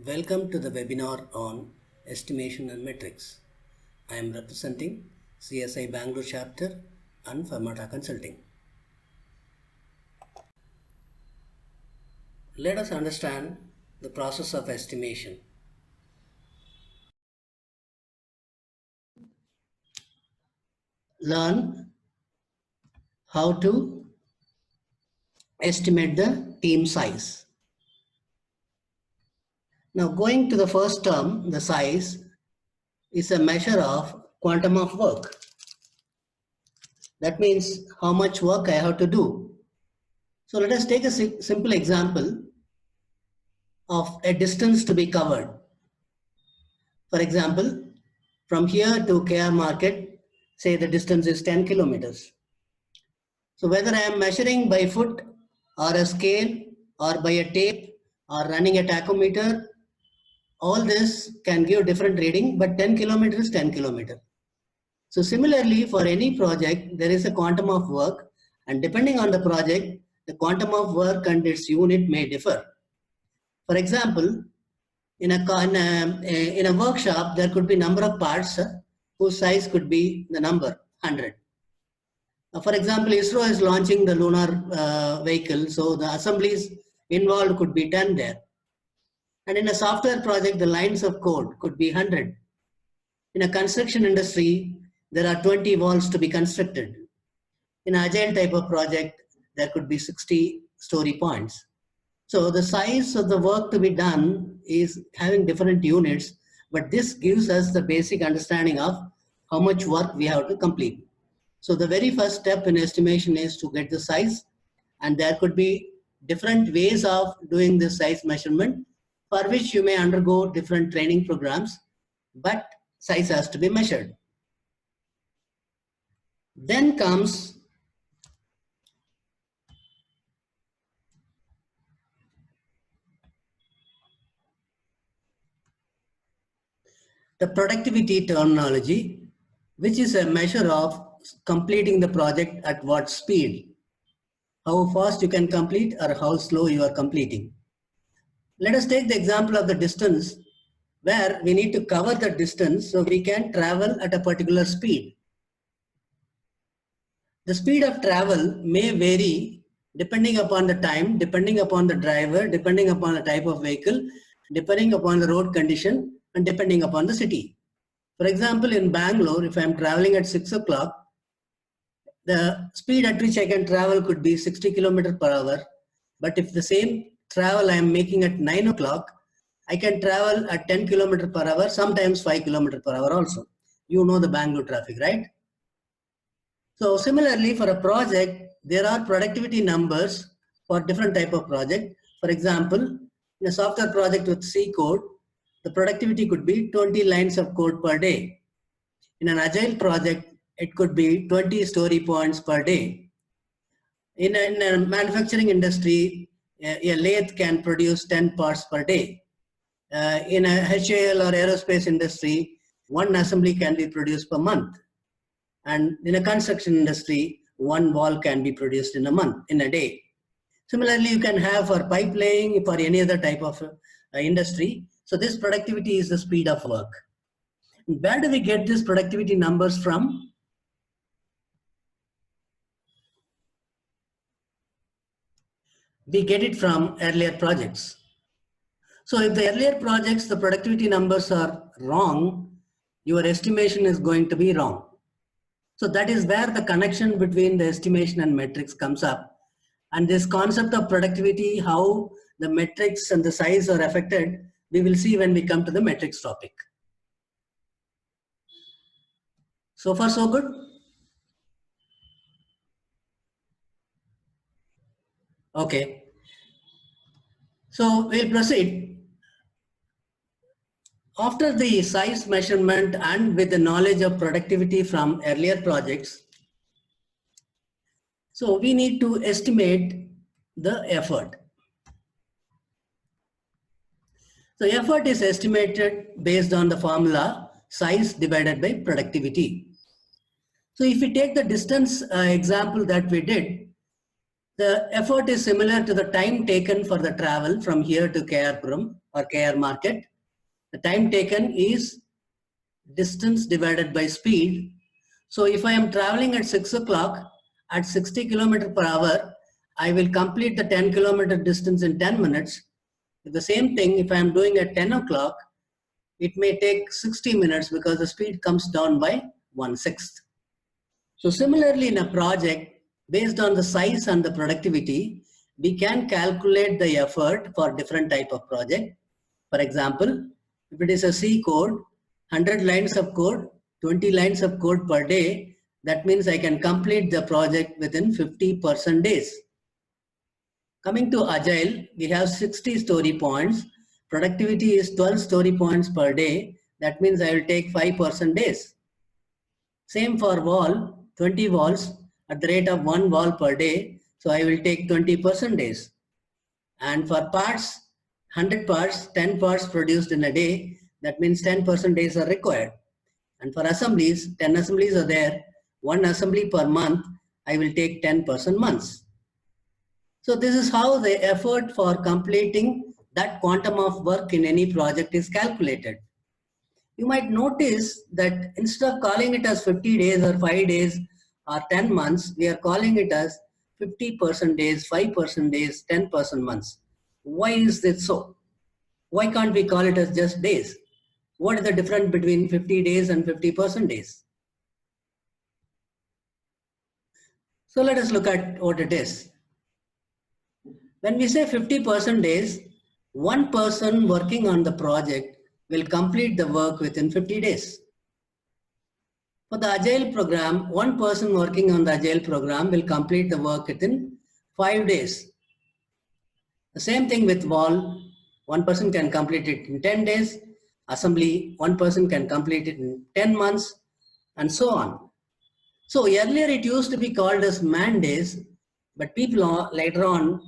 Welcome to the webinar on estimation and metrics. I am representing CSI Bangalore chapter and Fermata Consulting. Let us understand the process of estimation. Learn how to estimate the team size. Now, going to the first term, the size is a measure of quantum of work. That means how much work I have to do. So let us take a simple example of a distance to be covered. For example, from here to KR market, say the distance is 10 kilometers. So whether I am measuring by foot or a scale or by a tape or running a tachometer, all this can give different reading, but 10 kilometers is 10 kilometers. So similarly, for any project, there is a quantum of work, and depending on the project, the quantum of work and its unit may differ. For example, in a workshop, there could be number of parts whose size could be the number 100. For example, ISRO is launching the lunar vehicle, so the assemblies involved could be 10 there. And in a software project, the lines of code could be 100. In a construction industry, there are 20 walls to be constructed. In an agile type of project, there could be 60 story points. So the size of the work to be done is having different units, but this gives us the basic understanding of how much work we have to complete. So the very first step in estimation is to get the size, and there could be different ways of doing this size measurement, for which you may undergo different training programs, but size has to be measured. Then comes the productivity terminology, which is a measure of completing the project at what speed, how fast you can complete or how slow you are completing. Let us take the example of the distance, where we need to cover the distance so we can travel at a particular speed. The speed of travel may vary depending upon the time, depending upon the driver, depending upon the type of vehicle, depending upon the road condition, and depending upon the city. For example, in Bangalore, if I am traveling at 6 o'clock, the speed at which I can travel could be 60 kilometers per hour. But if the same travel I am making at 9 o'clock, I can travel at 10 kilometers per hour, sometimes 5 kilometers per hour also. You know the Bangalore traffic, right? So similarly, for a project, there are productivity numbers for different type of project. For example, in a software project with C code, the productivity could be 20 lines of code per day. In an agile project, it could be 20 story points per day. In a manufacturing industry, a lathe can produce 10 parts per day. In a HAL or aerospace industry, one assembly can be produced per month. And in a construction industry, one wall can be produced in a day. Similarly, you can have for pipe laying, for any other type of industry. So this productivity is the speed of work. Where do we get these productivity numbers from? We get it from earlier projects. So if the earlier projects, the productivity numbers are wrong, your estimation is going to be wrong. So that is where the connection between the estimation and metrics comes up. And this concept of productivity, how the metrics and the size are affected, we will see when we come to the metrics topic. So far, so good? Okay. So we'll proceed. After the size measurement and with the knowledge of productivity from earlier projects, so we need to estimate the effort. So effort is estimated based on the formula size divided by productivity. So if we take the distance example that we did, The effort is similar to the time taken for the travel from here to KRpuram or KR market. The time taken is distance divided by speed. So if I am traveling at 6 o'clock at 60 km/h, I will complete the 10 kilometer distance in 10 minutes. The same thing, if I am doing at 10 o'clock, it may take 60 minutes because the speed comes down by 1/6. So similarly, in a project, based on the size and the productivity, we can calculate the effort for different type of project. For example, if it is a C code, 100 lines of code, 20 lines of code per day, that means I can complete the project within 50% days. Coming to Agile, we have 60 story points. Productivity is 12 story points per day. That means I will take 5% days. Same for wall, 20 walls at the rate of 1 wall per day. So I will take 20% days. And for parts, 100 parts, 10 parts produced in a day. That means 10% days are required. And for assemblies, 10 assemblies are there. 1 assembly per month, I will take 10% months. So this is how the effort for completing that quantum of work in any project is calculated. You might notice that instead of calling it as 50 days or 5 days or 10 months, we are calling it as 50% days, 5% days, 10% months. Why is this so? Why can't we call it as just days? What is the difference between 50 days and 50% days? So let us look at what it is. When we say 50% days, one person working on the project will complete the work within 50 days. For the Agile program, one person working on the Agile program will complete the work within 5 days. The same thing with wall, one person can complete it in 10 days. Assembly, one person can complete it in 10 months, and so on. So earlier it used to be called as man days, but people later on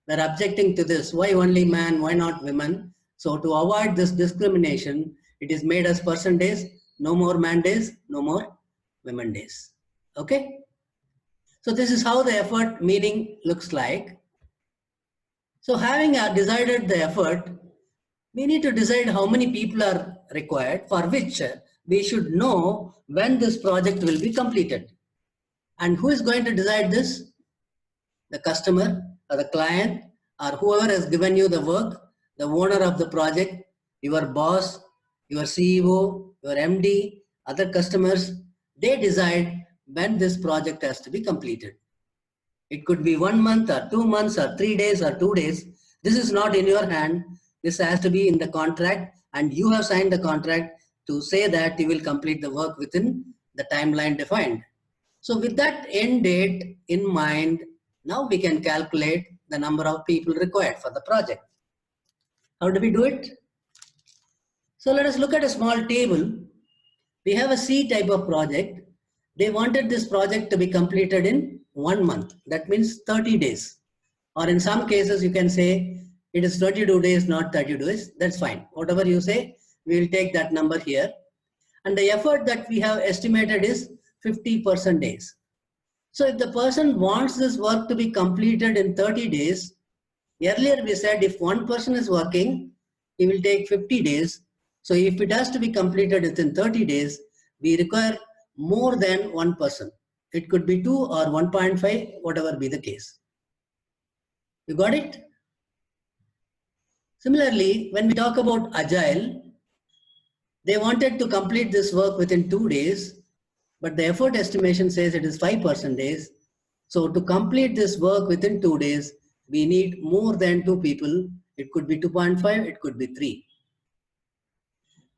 were objecting to this. Why only man? Why not women? So to avoid this discrimination, it is made as person days. No more man days, no more women days. Okay? So this is how the effort meaning looks like. So having decided the effort, we need to decide how many people are required, for which we should know when this project will be completed. And who is going to decide this? The customer or the client or whoever has given you the work, the owner of the project, your boss, your CEO, your MD, other customers, they decide when this project has to be completed. It could be 1 month or 2 months or 3 days or 2 days. This is not in your hand. This has to be in the contract, and you have signed the contract to say that you will complete the work within the timeline defined. So with that end date in mind, now we can calculate the number of people required for the project. How do we do it? So let us look at a small table. We have a C type of project. They wanted this project to be completed in 1 month. That means 30 days. Or in some cases, you can say it is 22 days, not 30 days. That's fine. Whatever you say, we will take that number here. And the effort that we have estimated is 50% days. So if the person wants this work to be completed in 30 days, earlier we said if one person is working, he will take 50 days. So if it has to be completed within 30 days, we require more than one person. It could be 2 or 1.5, whatever be the case. You got it? Similarly, when we talk about Agile, they wanted to complete this work within 2 days, but the effort estimation says it is 5% days. So to complete this work within 2 days, we need more than 2 people. It could be 2.5, it could be 3.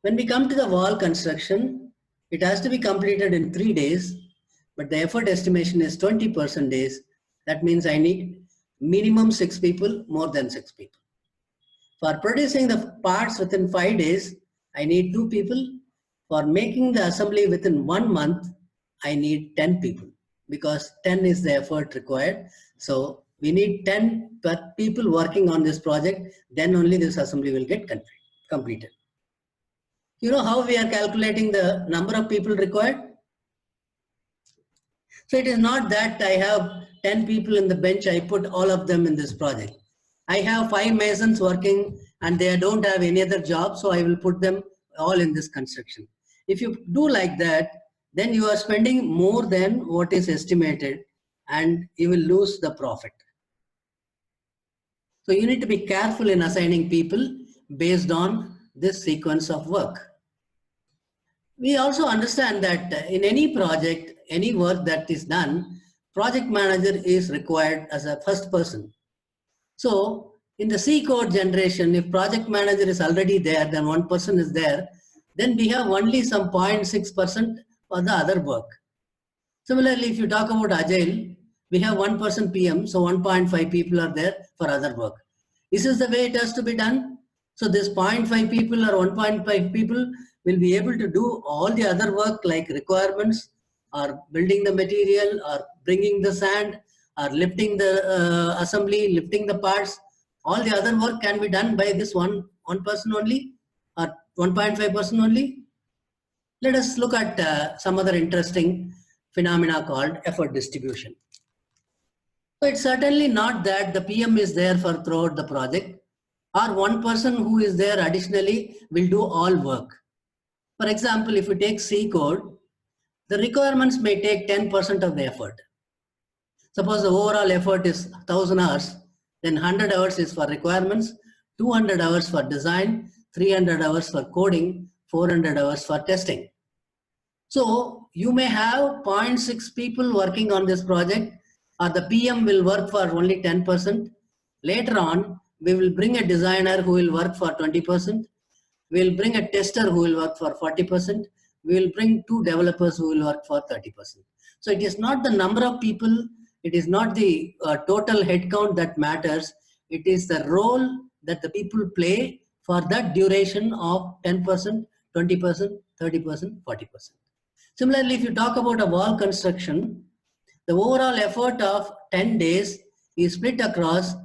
When we come to the wall construction, it has to be completed in 3 days, but the effort estimation is 20% days. That means I need minimum 6 people, more than 6 people. For producing the parts within 5 days, I need 2 people. For making the assembly within 1 month, I need 10 people because 10 is the effort required. So we need 10 people working on this project, then only this assembly will get completed. You know how we are calculating the number of people required? So it is not that I have 10 people in the bench, I put all of them in this project. I have 5 masons working and they don't have any other job, so I will put them all in this construction. If you do like that, then you are spending more than what is estimated and you will lose the profit. So you need to be careful in assigning people based on this sequence of work. We also understand that in any project, any work that is done, project manager is required as a first person. So in the C code generation, if project manager is already there, then one person is there, then we have only some 0.6% for the other work. Similarly, if you talk about Agile, we have 1% PM, so 1.5 people are there for other work. This is the way it has to be done. So this 0.5 people or 1.5 people will be able to do all the other work like requirements or building the material or bringing the sand or lifting the assembly, lifting the parts. All the other work can be done by this one person only or 1.5 person only. Let us look at some other interesting phenomena called effort distribution. So it's certainly not that the PM is there for throughout the project, or one person who is there additionally will do all work. For example, if you take C code, the requirements may take 10% of the effort. Suppose the overall effort is 1000 hours, then 100 hours is for requirements, 200 hours for design, 300 hours for coding, 400 hours for testing. So you may have 0.6 people working on this project, or the PM will work for only 10%. Later on, we will bring a designer who will work for 20%. We will bring a tester who will work for 40%. We will bring 2 developers who will work for 30%. So it is not the number of people, it is not the total headcount that matters. It is the role that the people play for that duration of 10%, 20%, 30%, 40%. Similarly, if you talk about a wall construction, the overall effort of 10 days is split across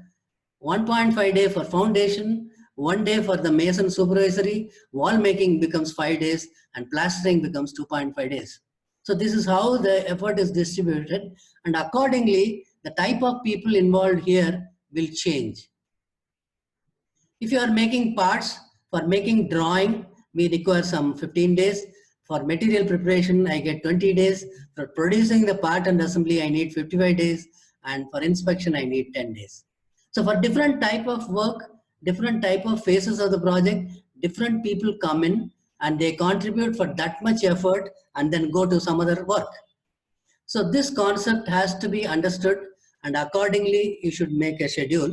1.5 day for foundation, 1 day for the mason supervisory, wall making becomes 5 days, and plastering becomes 2.5 days. So this is how the effort is distributed, and accordingly, the type of people involved here will change. If you are making parts, for making drawing, we require some 15 days. For material preparation, I get 20 days. For producing the part and assembly, I need 55 days. And for inspection, I need 10 days. So for different type of work, different type of phases of the project, different people come in and they contribute for that much effort and then go to some other work. So this concept has to be understood, and accordingly, you should make a schedule.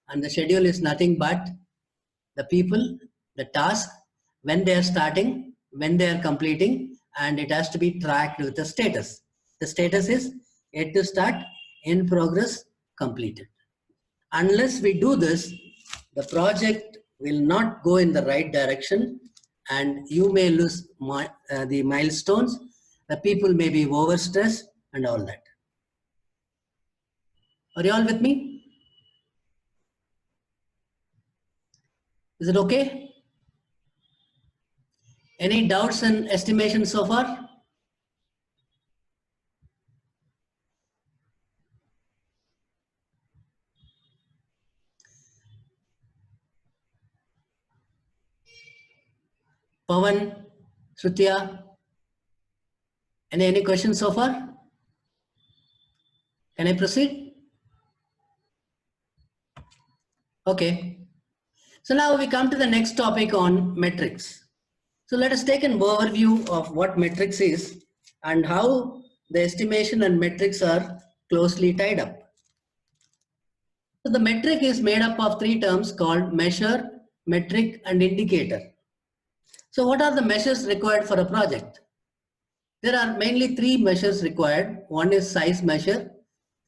And the schedule is nothing but the people, the task, when they are starting, when they are completing, and it has to be tracked with the status. The status is yet to start, in progress, completed. Unless we do this, the project will not go in the right direction and you may lose the milestones. The people may be overstressed and all that. Are you all with me? Is it okay? Any doubts and estimations so far? Pawan, Shrutya, any questions so far? Can I proceed? Okay. So now we come to the next topic on metrics. So let us take an overview of what metrics is and how the estimation and metrics are closely tied up. So the metric is made up of 3 terms called measure, metric, and indicator. So what are the measures required for a project? There are mainly 3 measures required. One is size measure,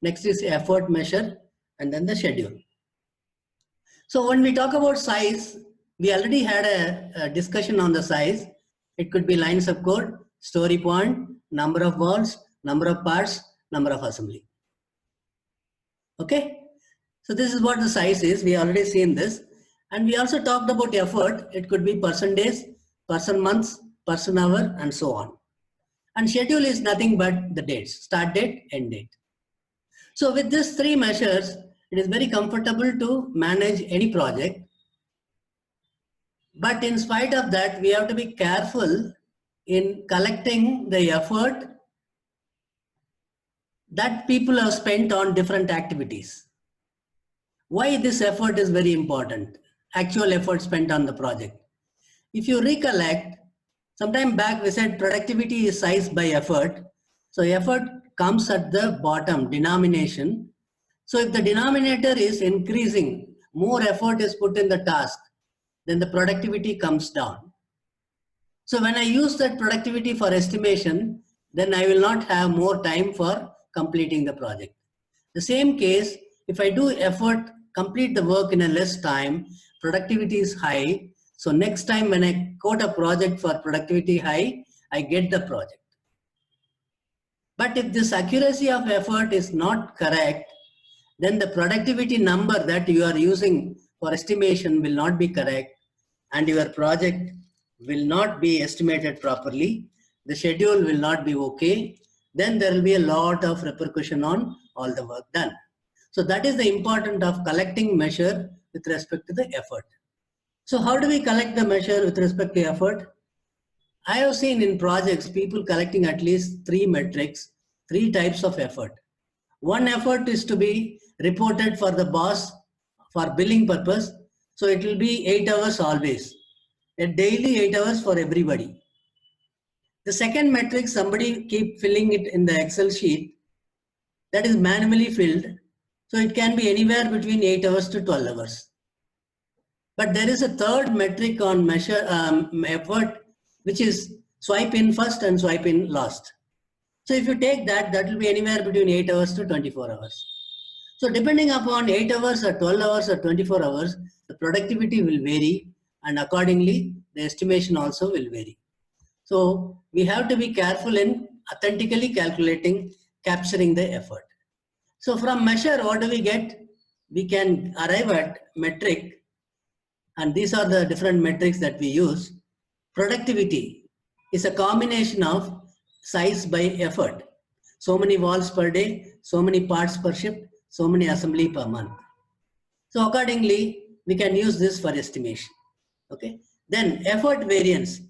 next is effort measure, and then the schedule. So when we talk about size, we already had a discussion on the size. It could be lines of code, story point, number of walls, number of parts, number of assembly. Okay. So this is what the size is. We already seen this. And we also talked about effort. It could be person days, person months, person hour, and so on. And schedule is nothing but the dates, start date, end date. So with these three measures, it is very comfortable to manage any project. But in spite of that, we have to be careful in collecting the effort that people have spent on different activities. Why this effort is very important? Actual effort spent on the project. If you recollect, sometime back we said productivity is sized by effort. So effort comes at the bottom, denomination. So if the denominator is increasing, more effort is put in the task, then the productivity comes down. So when I use that productivity for estimation, then I will not have more time for completing the project. The same case, if I do effort, complete the work in a less time, productivity is high. So next time when I quote a project for productivity high, I get the project. But if this accuracy of effort is not correct, then the productivity number that you are using for estimation will not be correct and your project will not be estimated properly. The schedule will not be okay. Then there will be a lot of repercussion on all the work done. So that is the importance of collecting measure with respect to the effort. So how do we collect the measure with respect to effort? I have seen in projects people collecting at least three metrics, three types of effort. One effort is to be reported for the boss for billing purpose. So it will be 8 hours always. A daily 8 hours for everybody. The second metric, somebody keep filling it in the Excel sheet that is manually filled. So it can be anywhere between 8 hours to 12 hours. But there is a third metric on measure effort, which is swipe in first and swipe in last. So if you take that, that will be anywhere between 8 hours to 24 hours. So depending upon 8 hours or 12 hours or 24 hours, the productivity will vary and accordingly the estimation also will vary. So we have to be careful in authentically calculating, capturing the effort. So from measure, what do we get? We can arrive at metric, and these are the different metrics that we use. Productivity is a combination of size by effort. So many walls per day, so many parts per shift, so many assembly per month. So accordingly, we can use this for estimation. Okay. Then effort variance,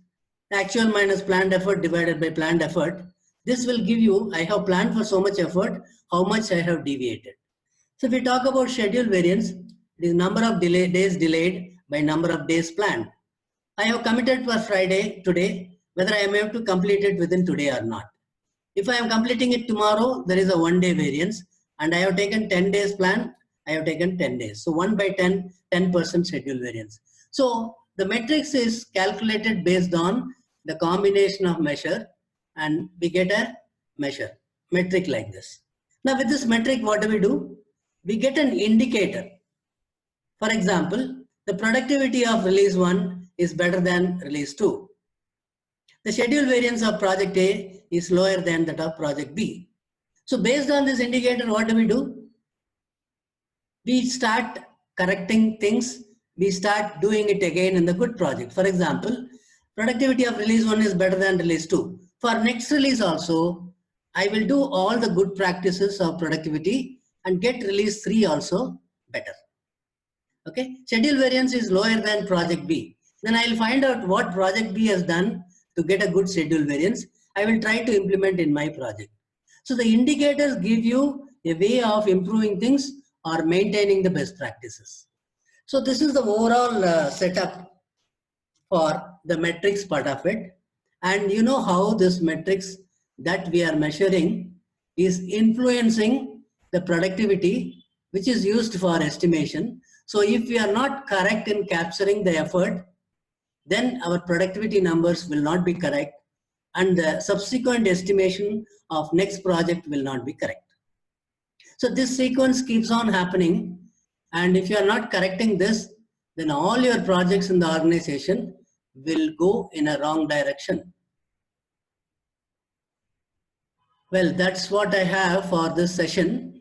actual minus planned effort divided by planned effort. This will give you, I have planned for so much effort, how much I have deviated. So if we talk about schedule variance, it is number of days delayed by number of days planned. I have committed for Friday today, whether I am able to complete it within today or not. If I am completing it tomorrow, there is a 1 day variance, and I have taken 10 days plan, I have taken 10 days. So 1 by 10, 10% schedule variance. So the matrix is calculated based on the combination of measure, and we get a metric like this. Now with this metric, what do? We get an indicator. For example, the productivity of release 1 is better than release 2. The schedule variance of project A is lower than that of project B. So based on this indicator, what do? We start correcting things. We start doing it again in the good project. For example, productivity of release 1 is better than release 2. For next release also, I will do all the good practices of productivity and get release 3 also better. Okay, schedule variance is lower than project B. Then I will find out what project B has done to get a good schedule variance. I will try to implement in my project. So the indicators give you a way of improving things or maintaining the best practices. So this is the overall setup for the metrics part of it. And you know how this metrics that we are measuring is influencing the productivity which is used for estimation. So if we are not correct in capturing the effort, then our productivity numbers will not be correct and the subsequent estimation of next project will not be correct. So this sequence keeps on happening, and if you are not correcting this, then all your projects in the organization will go in a wrong direction. Well, that's what I have for this session.